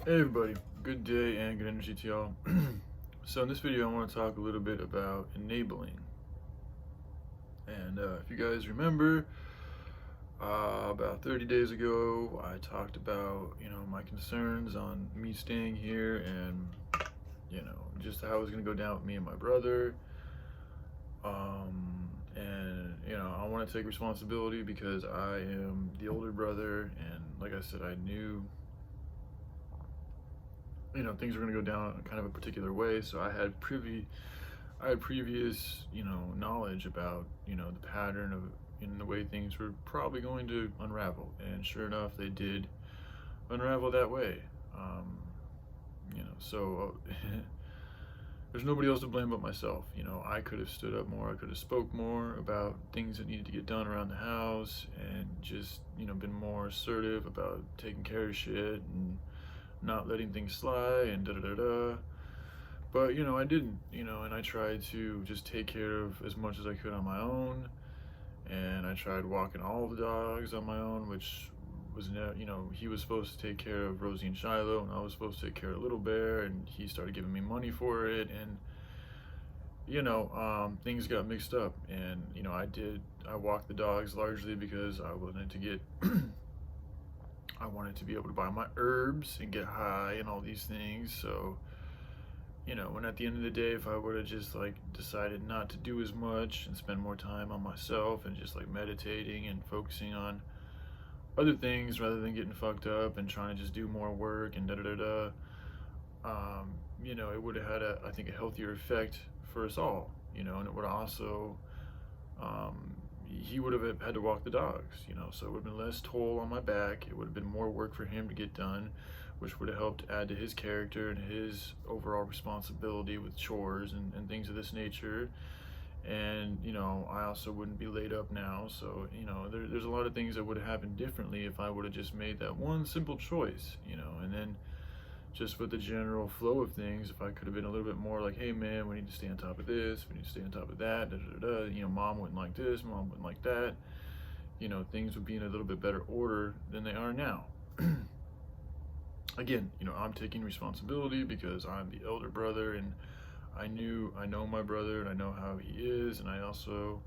Hey everybody, good day and good energy to y'all. So in this video I want to talk a little bit about enabling. And if you guys remember, about 30 days ago I talked about, my concerns on me staying here and, just how it was going to go down with me and my brother. And I want to take responsibility because I am the older brother, and like I said, I knew things were going to go down kind of a particular way, so I had previous knowledge about the pattern of in the way things were probably going to unravel, and sure enough they did unravel that way. So there's nobody else to blame but myself. I could have stood up more, I could have spoke more about things that needed to get done around the house, and just been more assertive about taking care of shit and not letting things slide and da da da da. But I didn't, and I tried to just take care of as much as I could on my own. And I tried walking all the dogs on my own, which was, he was supposed to take care of Rosie and Shiloh, and I was supposed to take care of Little Bear, and he started giving me money for it. And things got mixed up. And I walked the dogs largely because I wanted to get I wanted to be able to buy my herbs and get high and all these things. So when at the end of the day, if I would have just like decided not to do as much and spend more time on myself and just like meditating and focusing on other things rather than getting fucked up and trying to just do more work and da da da da, it would have had I think a healthier effect for us all, and it would also, he would have had to walk the dogs, so it would have been less toll on my back. It would have been more work for him to get done, which would have helped add to his character and his overall responsibility with chores and things of this nature. And I also wouldn't be laid up now, so there's a lot of things that would have happened differently if I would have just made that one simple choice, and then just with the general flow of things, if I could have been a little bit more like, hey man, we need to stay on top of this, we need to stay on top of that, da da da, mom wouldn't like this, mom wouldn't like that, things would be in a little bit better order than they are now. Again, I'm taking responsibility because I'm the elder brother, and I know my brother, and I know how he is, and I also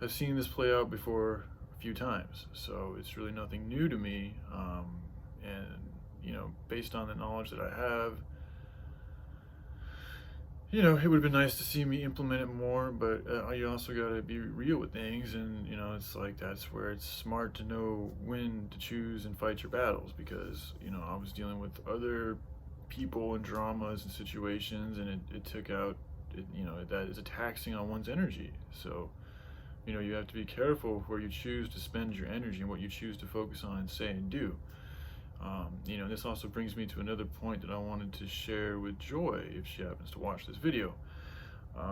have seen this play out before a few times, so it's really nothing new to me. And based on the knowledge that I have, it would have been nice to see me implement it more, but you also got to be real with things, and it's like that's where it's smart to know when to choose and fight your battles, because I was dealing with other people and dramas and situations, and it took out that is a taxing on one's energy. So you have to be careful where you choose to spend your energy and what you choose to focus on and say and do. This also brings me to another point that I wanted to share with Joy if she happens to watch this video,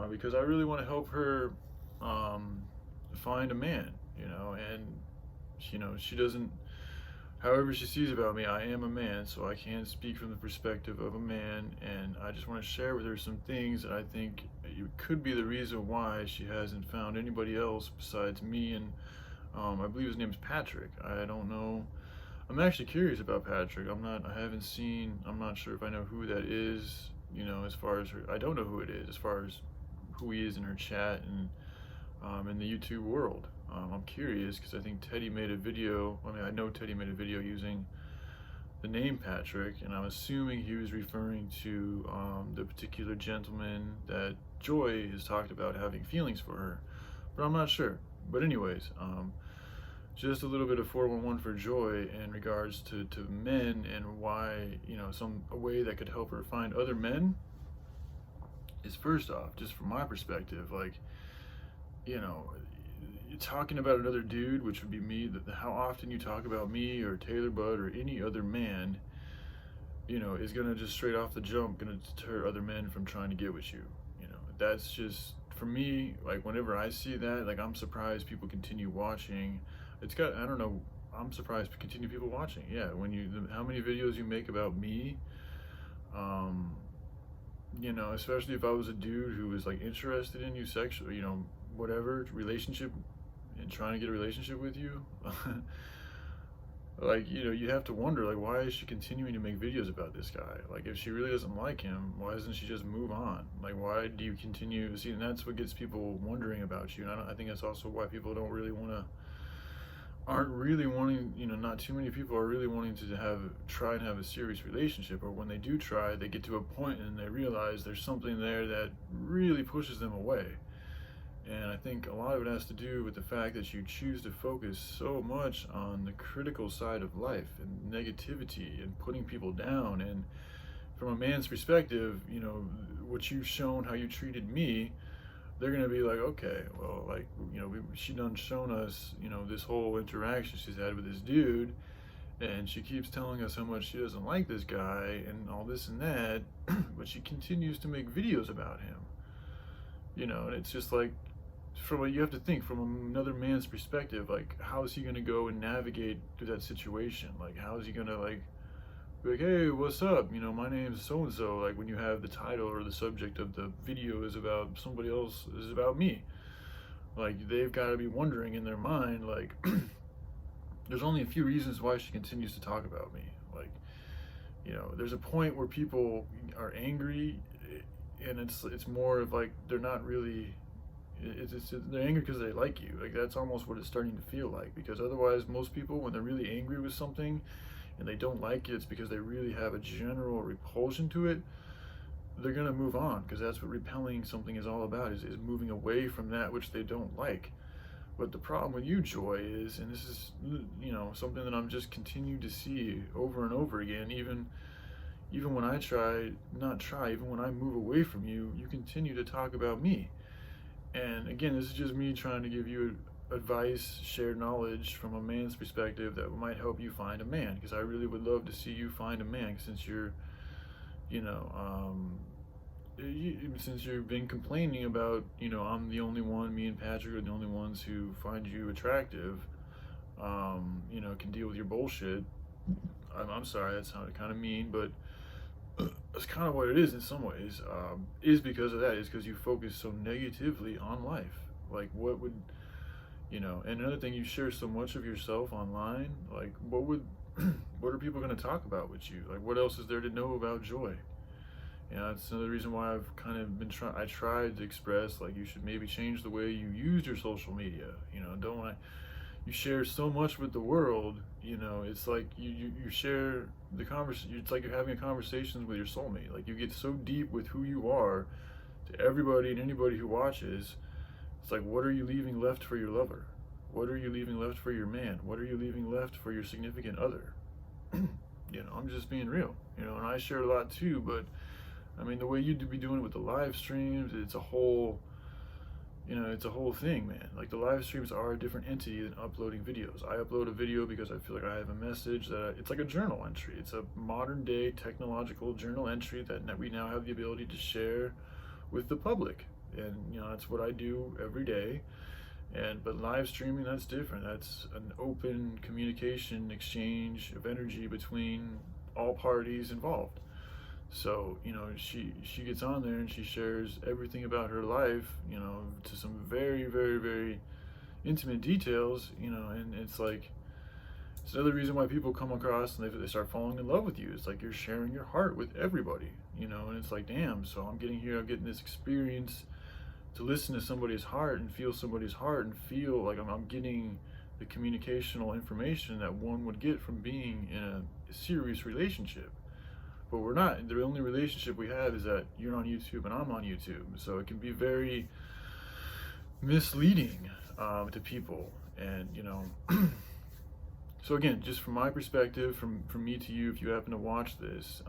because I really want to help her find a man, and she doesn't, however she sees about me, I am a man, so I can speak from the perspective of a man, and I just want to share with her some things that I think could be the reason why she hasn't found anybody else besides me, and I believe his name's Patrick. I don't know. I'm actually curious about Patrick. I'm not sure if I know who that is, as far as her, I don't know who it is, as far as who he is in her chat and in the YouTube world. I'm curious because I think Teddy made a video, I know Teddy made a video using the name Patrick, and I'm assuming he was referring to the particular gentleman that Joy has talked about having feelings for her, but I'm not sure. But anyways, just a little bit of 411 for Joy in regards to men, and why, a way that could help her find other men is, first off, just from my perspective, like, talking about another dude, which would be me, how often you talk about me or Taylor Budd or any other man, is gonna just straight off the jump gonna deter other men from trying to get with you. That's just, for me, like whenever I see that, like I'm surprised people continue watching. I don't know, I'm surprised to continue people watching. Yeah, how many videos you make about me, especially if I was a dude who was like interested in you sexually, whatever relationship, and trying to get a relationship with you. Like, you have to wonder, like, why is she continuing to make videos about this guy? Like, if she really doesn't like him, why doesn't she just move on? Like, why do you continue? See, and that's what gets people wondering about you. And I think that's also why people don't really want to, aren't really wanting, not too many people are really wanting to try and have a serious relationship. Or when they do try, they get to a point and they realize there's something there that really pushes them away. And I think a lot of it has to do with the fact that you choose to focus so much on the critical side of life and negativity and putting people down. And from a man's perspective, what you've shown, how you treated me, they're gonna be like, okay, well, like, she done shown us, this whole interaction she's had with this dude, and she keeps telling us how much she doesn't like this guy and all this and that, but she continues to make videos about him. And it's just like, you have to think from another man's perspective, like, how is he going to go and navigate through that situation? Like, how is he going to, like, be like, hey, what's up, my name's so and so, like, when you have the title or the subject of the video is about somebody else, is about me. Like, they've got to be wondering in their mind, like, there's only a few reasons why she continues to talk about me. Like, there's a point where people are angry, and it's more of like, they're not really, they're angry because they like you. Like, that's almost what it's starting to feel like, because otherwise most people, when they're really angry with something and they don't like it, it's because they really have a general repulsion to it. They're going to move on, because that's what repelling something is all about, is moving away from that which they don't like. But the problem with you, Joy, is, and this is, something that I'm just continuing to see over and over again, even when I even when I move away from you, you continue to talk about me. And again, this is just me trying to give you advice, shared knowledge from a man's perspective that might help you find a man, because I really would love to see you find a man, since you're, since you've been complaining about, I'm the only one, me and Patrick are the only ones who find you attractive, can deal with your bullshit. I'm sorry, that sounded kind of mean, but that's kind of what it is in some ways. Is because of that, is because you focus so negatively on life. Like, what would, and another thing, you share so much of yourself online. Like, what are people going to talk about with you? Like, what else is there to know about Joy? That's another reason why I've kind of I tried to express, like, you should maybe change the way you use your social media. Don't want you share so much with the world, it's like you share the conversation, it's like you're having a conversation with your soulmate. Like, you get so deep with who you are to everybody and anybody who watches. It's like, what are you leaving left for your lover? What are you leaving left for your man? What are you leaving left for your significant other? I'm just being real, and I share a lot too, but I mean, the way you'd be doing it with the live streams, it's a whole thing, man. Like, the live streams are a different entity than uploading videos. I upload a video because I feel like I have a message it's like a journal entry. It's a modern day technological journal entry that we now have the ability to share with the public. And, that's what I do every day. But live streaming, that's different. That's an open communication exchange of energy between all parties involved. So, she gets on there and she shares everything about her life, to some very, very, very intimate details, and it's like, it's another reason why people come across and they start falling in love with you. It's like you're sharing your heart with everybody, and it's like, damn, so I'm getting this experience to listen to somebody's heart and feel somebody's heart and feel like I'm getting the communicational information that one would get from being in a serious relationship. But we're not. The only relationship we have is that you're on YouTube and I'm on YouTube. So it can be very misleading to people. And, so again, just from my perspective, from me to you, if you happen to watch this,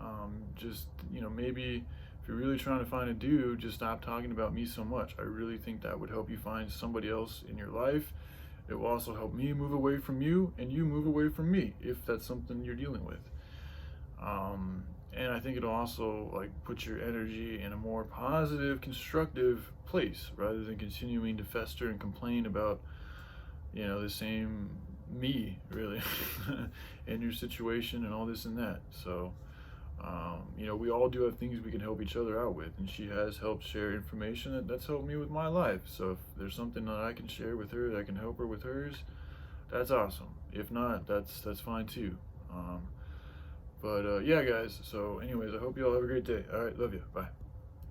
just, maybe if you're really trying to find a dude, just stop talking about me so much. I really think that would help you find somebody else in your life. It will also help me move away from you and you move away from me, if that's something you're dealing with. And I think it'll also, like, put your energy in a more positive, constructive place, rather than continuing to fester and complain about, the same me, really, and your situation and all this and that. So, we all do have things we can help each other out with, and she has helped share information that's helped me with my life. So if there's something that I can share with her that can help her with hers, that's awesome. If not, that's fine too. Um, but yeah, guys. So, anyways, I hope you all have a great day. All right, love you. Bye.